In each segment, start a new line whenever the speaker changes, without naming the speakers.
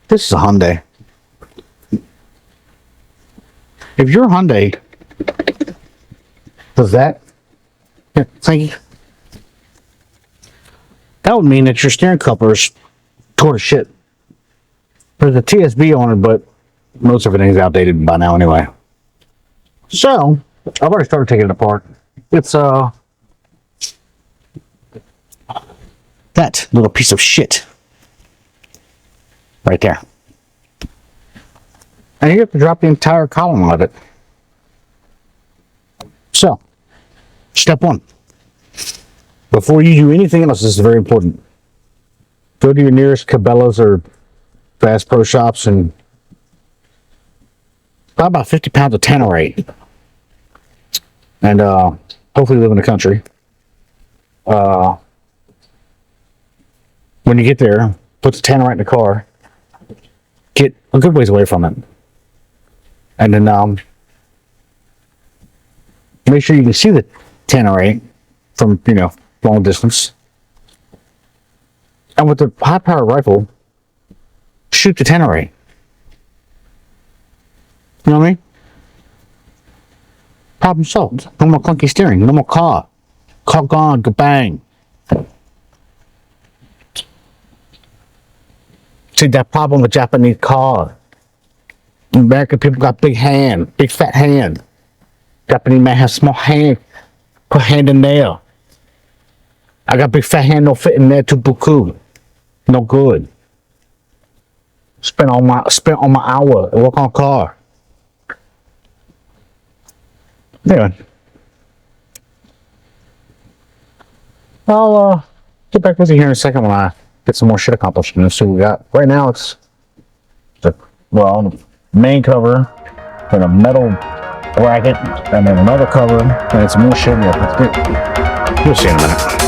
This is a Hyundai. If your Hyundai does that, yeah, thank you. That would mean that your steering couplers tore to shit. There's a TSB on it, but most everything's outdated by now anyway. So, I've already started taking it apart. It's that little piece of shit right there. And you have to drop the entire column of it. So, step one. Before you do anything else, this is very important. Go to your nearest Cabela's or Fast Pro shops and buy about 50 pounds of Tannerite. And hopefully live in the country. When you get there, put the Tannerite in the car. Get a good ways away from it. And then make sure you can see the Tannerite from, long distance. And with the high power rifle, shoot the Tannerite. You know what I mean? Problem solved. No more clunky steering. No more car. Car gone. Go bang. See that problem with Japanese car. American people got big hand, big fat hand. Japanese man has small hand. Put hand in there. I got big fat hand, no fit in there. Too buku. No good. Spent all my hour and work on a car. Anyway, I'll get back with you here in a second when I get some more shit accomplished. And let's see what we got. Right now it's the main cover, then a metal bracket, and then another cover, and it's more shit. You'll see in a minute.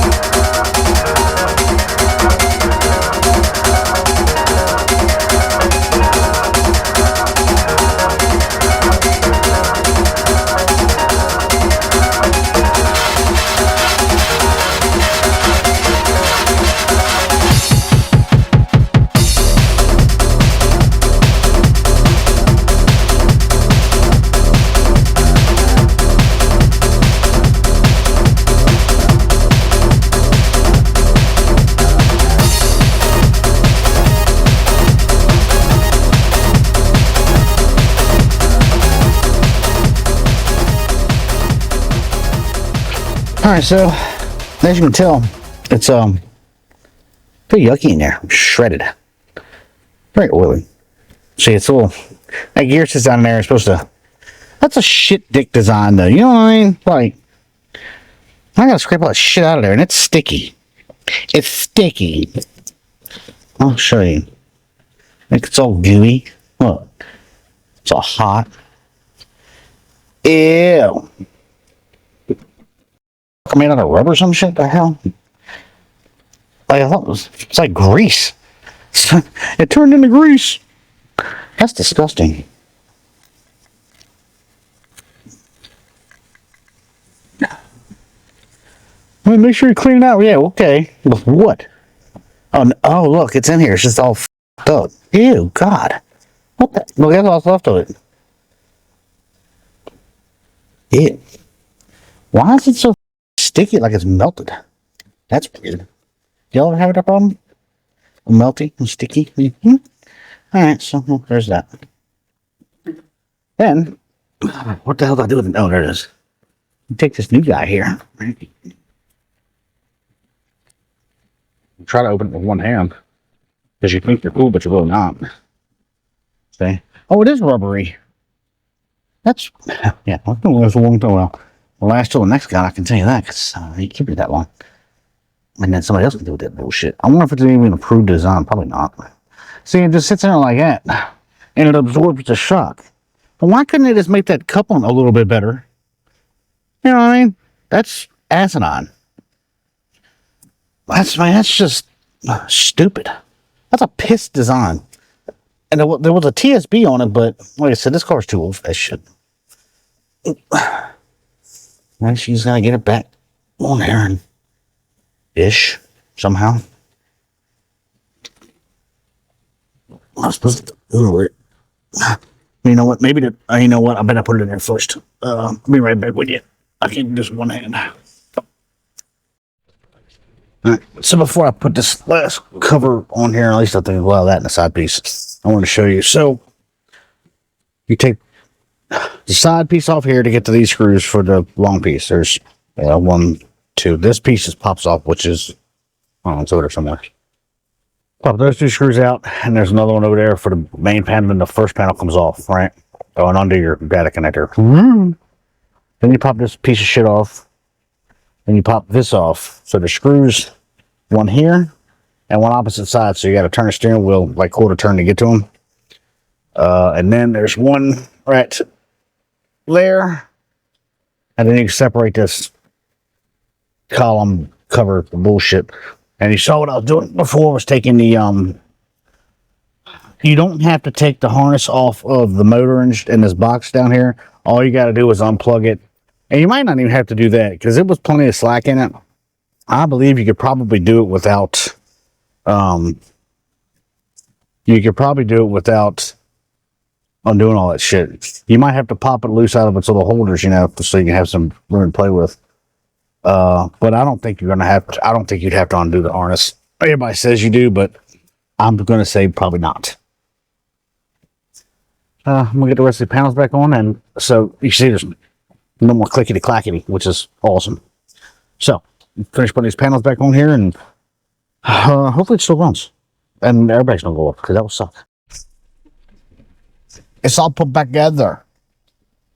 Alright, so as you can tell, it's pretty yucky in there. Shredded. Very oily. See, it's a little, that gear sits down in there. It's supposed to, that's a shit dick design though. You know what I mean? Like, I gotta scrape all that shit out of there, and it's sticky. It's sticky. I'll show you. Like, it's all gooey. Look. It's all hot. Ew. Made out of rubber or some shit? The hell? Like, I thought it's like grease. It turned into grease. That's disgusting. Well, make sure you clean it out. Yeah, okay. With what? Oh, look, it's in here. It's just all f***ed up. Ew, God. What the? Look, that's all left of it. Ew. Why is it so sticky, like it's melted? That's weird. Y'all ever have that problem? Melty and sticky? Mm-hmm. Alright, so there's that. Then, what the hell do I do with it? Oh, there it is. You take this new guy here. Try to open it with one hand. Because you think you're cool, but you're really not. See? Oh, it is rubbery. That's, yeah, I've been with it for a long time. Well, will last till the next guy, I can tell you that, because you keep it that long. And then somebody else can deal with that bullshit. I wonder if it's even an approved design. Probably not. See, it just sits there like that, and it absorbs the shock. But why couldn't they just make that coupling a little bit better? You know what I mean? That's asinine. That's just stupid. That's a piss design. And there was a TSB on it, but like I said, this car's too old for that shit. Now she's gotta get it back on there and ish somehow. I was supposed to do it. You know what? Maybe you know what? I bet I put it in there first. I'll be right back with you. I can't do this with one hand. Alright, so before I put this last cover on here, at least I think, well, that and the side piece, I want to show you. So, you take the side piece off here to get to these screws for the long piece. There's 1, 2. This piece just pops off, which is, I don't know, it's over there somewhere. Pop those 2 screws out, and there's another one over there for the main panel, and the first panel comes off, right? Going under your data connector. Then you pop this piece of shit off, and you pop this off. So the screws, one here, and one opposite side, so you got to turn the steering wheel like quarter turn to get to them. And then there's one right there, and then you can separate this column cover bullshit. And you saw what I was doing before, was taking the you don't have to take the harness off of the motor in this box down here. All you got to do is unplug it, and you might not even have to do that because it was plenty of slack in it. I believe you could probably do it without undoing all that shit. You might have to pop it loose out of its little holders, you know, so you can have some room to play with. But I don't think you're gonna have to. I don't think you'd have to undo the harness. Everybody says you do, but I'm gonna say probably not. I'm gonna get the rest of the panels back on, and so you see there's no more clickety clackety, which is awesome. So finish putting these panels back on here, and hopefully it still runs, and everybody's gonna go up because that will suck. It's all put back together.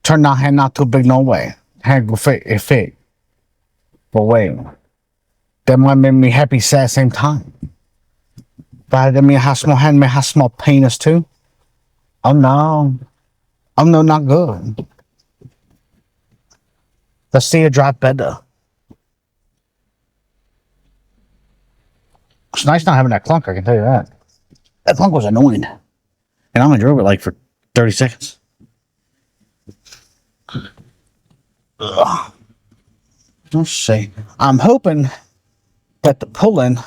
Turn that hand not too big, no way. Hand go fit. But wait, that might make me happy, sad, same time. But that mean I have small hand, may have small penis too. Oh no, not good. Let's see you drive better. It's nice not having that clunk, I can tell you that. That clunk was annoying, and I only drove it like for 30 seconds. Ugh. Let's see. I'm hoping that the pulling,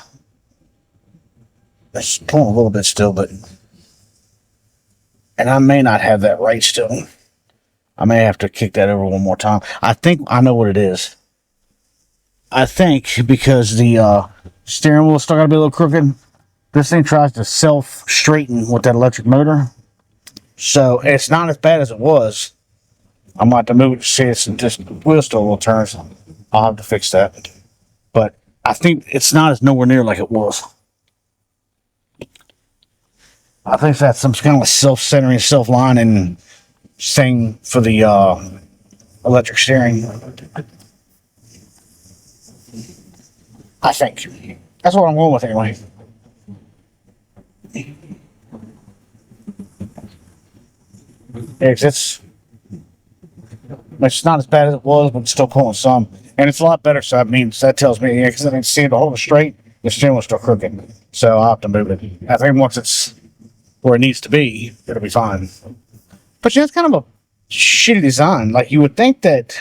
it's pulling a little bit still, but, and I may not have that right still. I may have to kick that over one more time. I think I know what it is. I think because the steering wheel is still got to be a little crooked, this thing tries to self-straighten with that electric motor. So it's not as bad as it was. I'm going to have to move it to see it's just wheel still a little turns. I'll have to fix that. But I think it's not as nowhere near like it was. I think that's some kind of self-centering, self-lining thing for the electric steering. I think. That's what I'm going with anyway. It's not as bad as it was, but it's still pulling some. And it's a lot better, so that tells me, because I didn't see it to hold it straight, the steering was still crooked. So I'll have to move it. I think once it's where it needs to be, it'll be fine. But yeah, it's kind of a shitty design. Like, you would think that,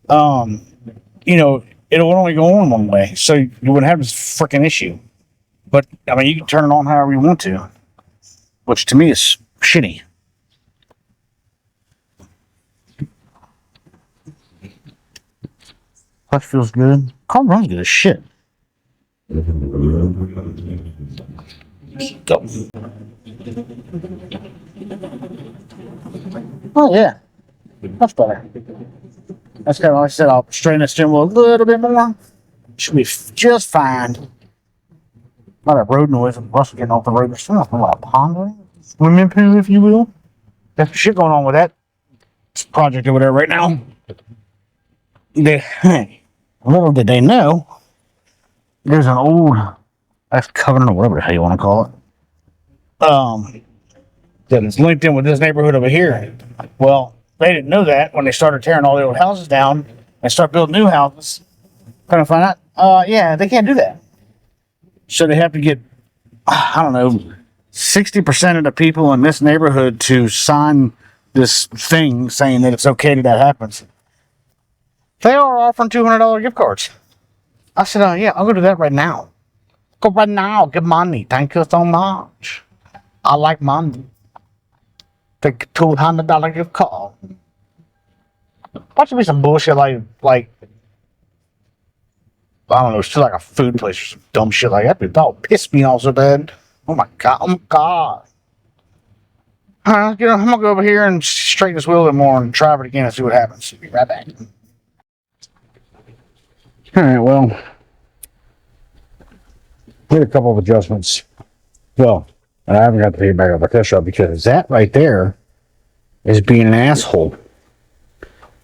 you know, it would only go on one way, so you wouldn't have this freaking issue. But, I mean, you can turn it on however you want to, which to me is shitty. Clutch feels good. Car runs good as shit. Go. Oh yeah, much better. That's kind of like I said. I'll straighten the steering wheel a little bit more. Should be just fine. A lot of road noise and Russell getting off the road. There's something like a pond, swimming pool, if you will. There's shit going on with that project over there right now. Little did they know, there's an old covenant or whatever the hell you want to call it, that is linked in with this neighborhood over here. Well, they didn't know that when they started tearing all the old houses down and start building new houses. Kind of find out, yeah, they can't do that. So they have to get, I don't know, 60% of the people in this neighborhood to sign this thing saying that it's okay that happens. They are offering $200 gift cards. I said, yeah, I'll go do that right now. Go right now. Give money. Thank you so much. I like mine. Take $200 gift card. Why should be some bullshit like I don't know, it's just like a food place or some dumb shit like that. That would piss me off so bad. Oh my god, oh my god. I'm gonna go over here and straighten this wheel a little more and try it again and see what happens. Be right back. Alright, well, did a couple of adjustments. Well, I haven't got the feedback of the test drive because that right there is being an asshole.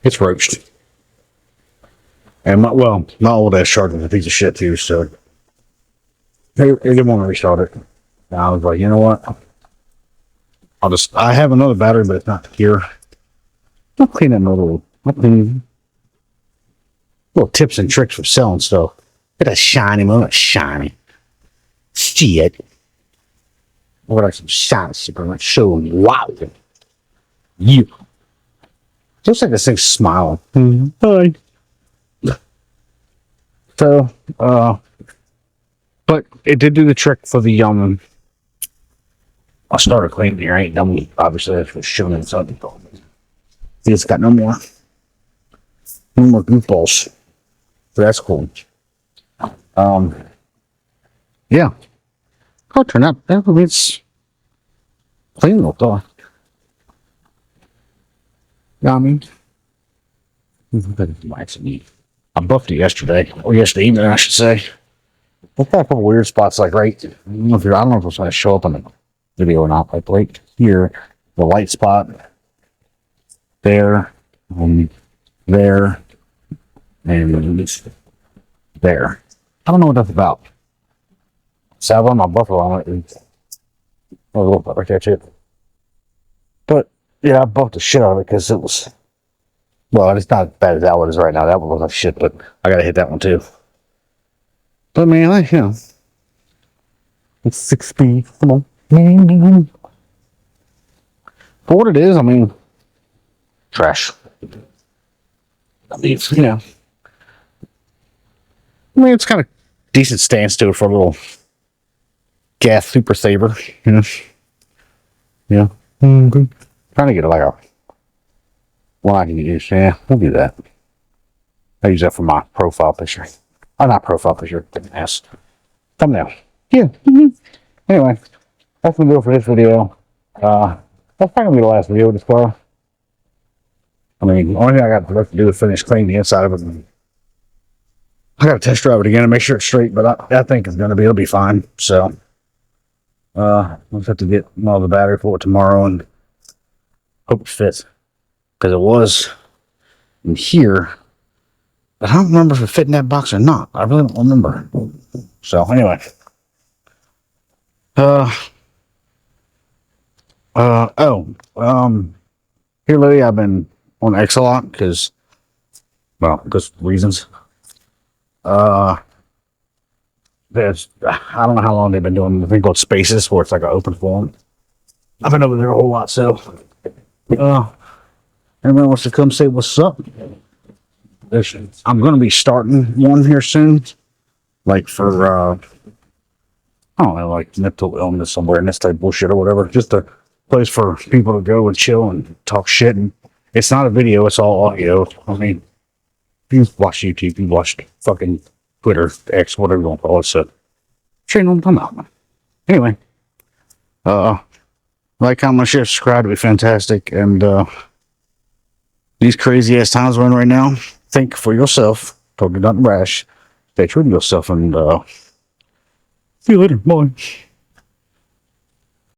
It's roached. And my old ass charger is a piece of shit too, so they didn't want to restart it. And I was like, you know what? I have another battery, but it's not here. I'll clean that little tips and tricks for selling stuff. Look at that shiny, shiny. Shit. Look at some shiny shit. I'm showing wow. You. Looks like this thing's smiling. Hi. So, but it did do the trick for the I started cleaning here. I ain't done. Obviously, that's what's showing inside the dog. It's got no more goofballs. So that's cool. Yeah. I'll turn up. It's clean though. Yeah, I mean, I buffed it yesterday, or yesterday evening, I should say. I've got a couple weird spots, like right. I don't know if it's going to show up on the video or not. Like right here, the light spot. There, there, and there. I don't know what that's about. So I've on my buffer on it. Oh, a little bit right there too. But yeah, I buffed the shit out of it because it was. Well, it's not as bad as that one is right now. That one was like shit, but I gotta hit that one too. But man, it's 6 speed. Come on. For what it is, I mean, trash. I mean, it's kind of decent stance to it for a little gas super saver, Yeah. Mm-hmm. Trying to get like a one I can use. Yeah, we'll do that. I use that for my profile picture. Oh, not profile picture. Ass. Thumbnail. Yeah. Mm-hmm. Anyway, that's gonna do it for this video. That's probably gonna be the last video this car. I mean, the only thing I got left to do is finish cleaning the inside of it. And I gotta test drive it again and make sure it's straight, but I think it'll be fine. So, we'll just have to get all the battery for it tomorrow and hope it fits. Because it was in here. But I don't remember if it fit in that box or not. I really don't remember. So, anyway. Here lately I've been on X a lot because reasons. I don't know how long they've been doing the thing called Spaces, where it's like an open forum. I've been over there a whole lot, so everyone wants to come say what's up. I'm going to be starting one here soon, like for I don't know, like mental illness somewhere and this type of bullshit or whatever. Just a place for people to go and chill and talk shit. And it's not a video; it's all audio. I mean, if you watch YouTube, you watch fucking Twitter, X, whatever you want to call it. So, sure, no, I'm out. Anyway, like, comment, share, subscribe would be fantastic. And these crazy ass times we're in right now, think for yourself. Don't do nothing rash. Stay true to yourself, and see you later. Bye.